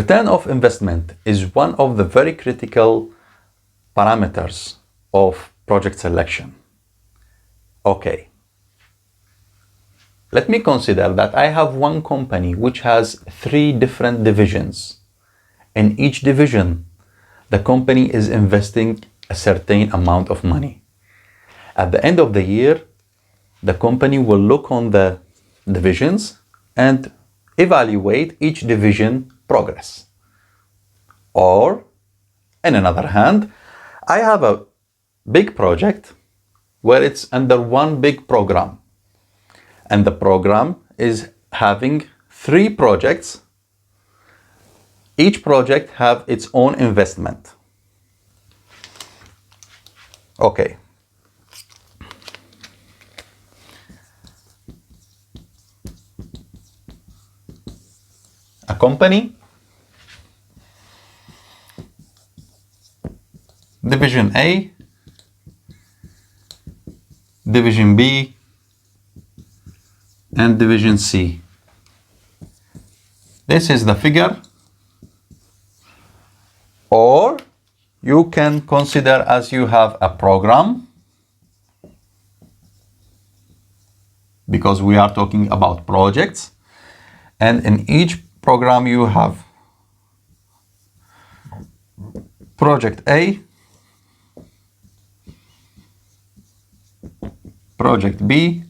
Return of investment is one of the very critical parameters of project selection. Okay. Let me consider that I have one company which has 3 different divisions. In each division, the company is investing a certain amount of money. At the end of the year, the company will look on the divisions and evaluate each division progress. Or, in another hand, I have a big project where it's under one big program. And the program is having 3 projects. Each project have its own investment. Okay. A company, Division A, Division B, and Division C. This is the figure, or you can consider as you have a program, because we are talking about projects, and in each program you have Project A, Project B,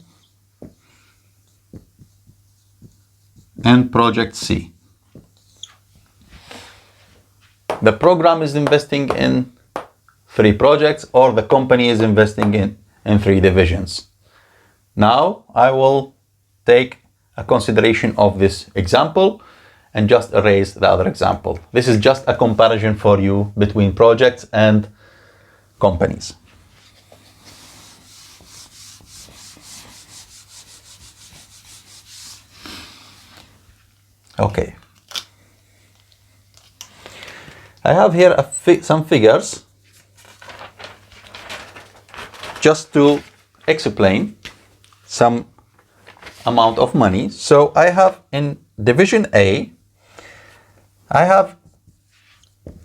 and Project C. The program is investing in 3 projects, or the company is investing in 3 divisions. Now I will take a consideration of this example and just erase the other example. This is just a comparison for you between projects and companies. Okay. I have here some figures just to explain some amount of money. So I have in Division A, I have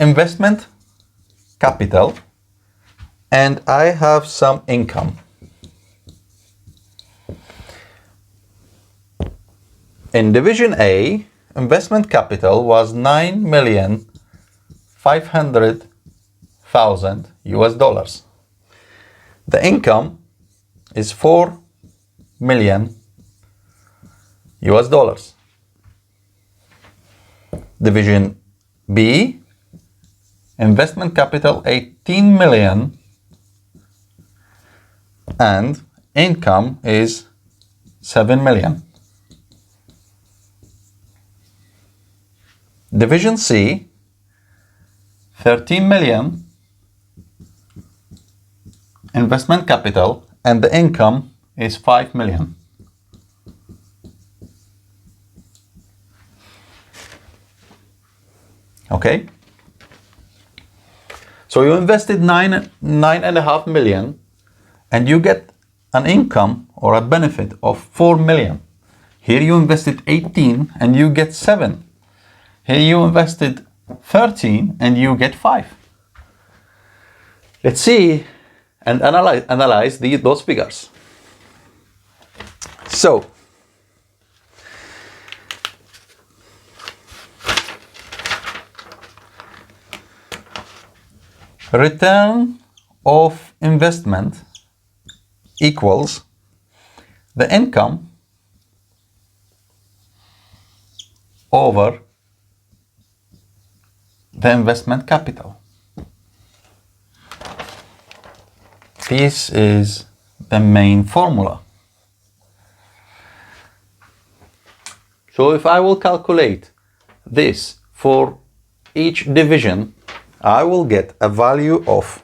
investment capital and I have some income. In Division A, investment capital was $9,500,000 US. The income is $4 million US. Division B, investment capital 18 million and income is 7 million. Division C, 13 million investment capital and the income is 5 million. Okay, so you invested nine and a half million and you get an income or a benefit of 4 million. Here you invested 18 and you get 7. Here you invested 13 and you get 5. Let's see and analyze those figures. So, return of investment equals the income over the investment capital. This is the main formula. So if I will calculate this for each division, I will get a value of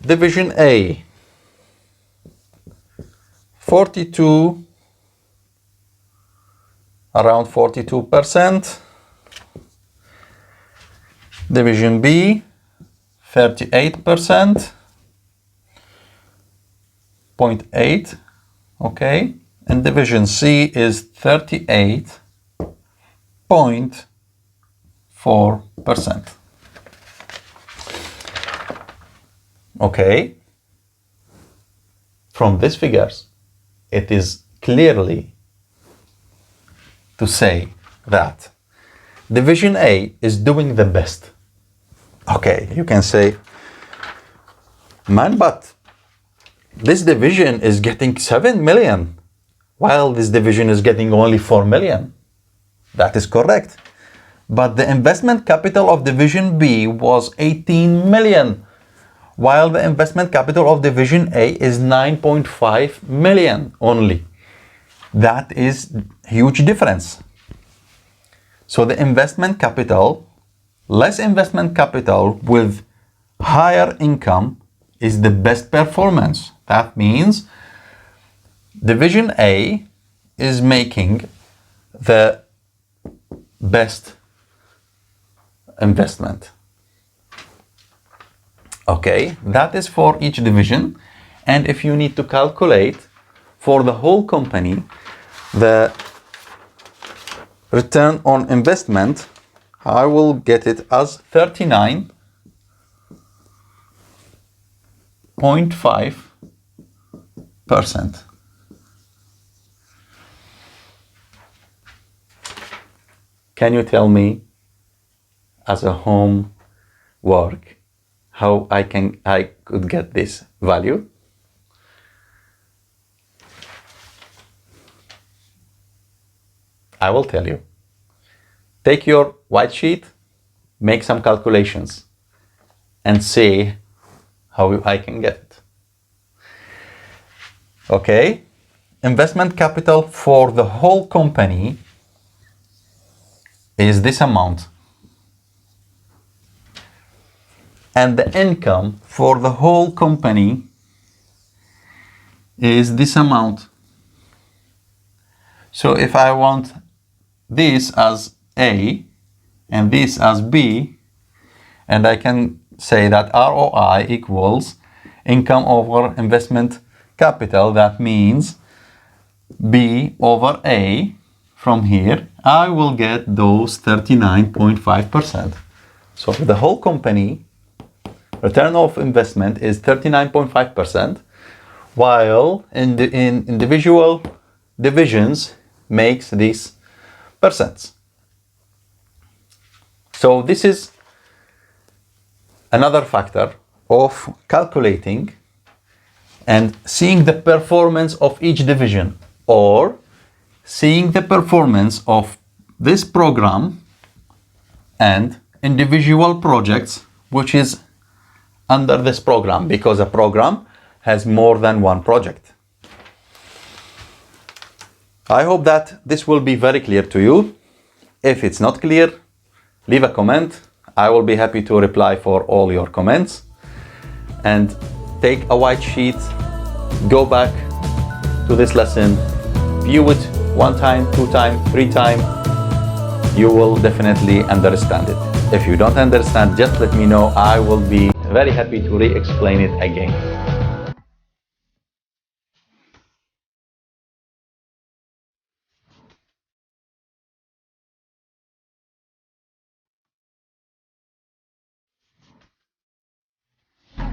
Division A 42, around 42%. Division B 38%, 0.8, okay, and Division C is 38%. 0.4%. Okay. From these figures, it is clearly to say that Division A is doing the best. Okay, you can say, man, but this division is getting 7 million, while this division is getting only 4 million. That is correct. But the investment capital of Division B was 18 million, while the investment capital of Division A is 9.5 million only. That is a huge difference. So the investment capital, less investment capital with higher income is the best performance. That means Division A is making the best investment. Okay, that is for each division. And if you need to calculate for the whole company, the return on investment, I will get it as 39.5%. Can you tell me, as a homework, how I could get this value? I will tell you. Take your white sheet, make some calculations, and see how I can get it. Okay, investment capital for the whole company is this amount. And the income for the whole company is this amount. So if I want this as A and this as B, and I can say that ROI equals income over investment capital, that means B over A. From here, I will get those 39.5%. So the whole company return of investment is 39.5%, while in individual divisions makes these percents. So this is another factor of calculating and seeing the performance of each division, or seeing the performance of this program and individual projects which is under this program, because a program has more than one project. I hope that this will be very clear to you. If it's not clear, leave a comment. I will be happy to reply for all your comments. And take a white sheet, go back to this lesson, view it 1 time, 2 time, 3 time. You will definitely understand it. If you don't understand, just let me know. I will be very happy to re-explain it again.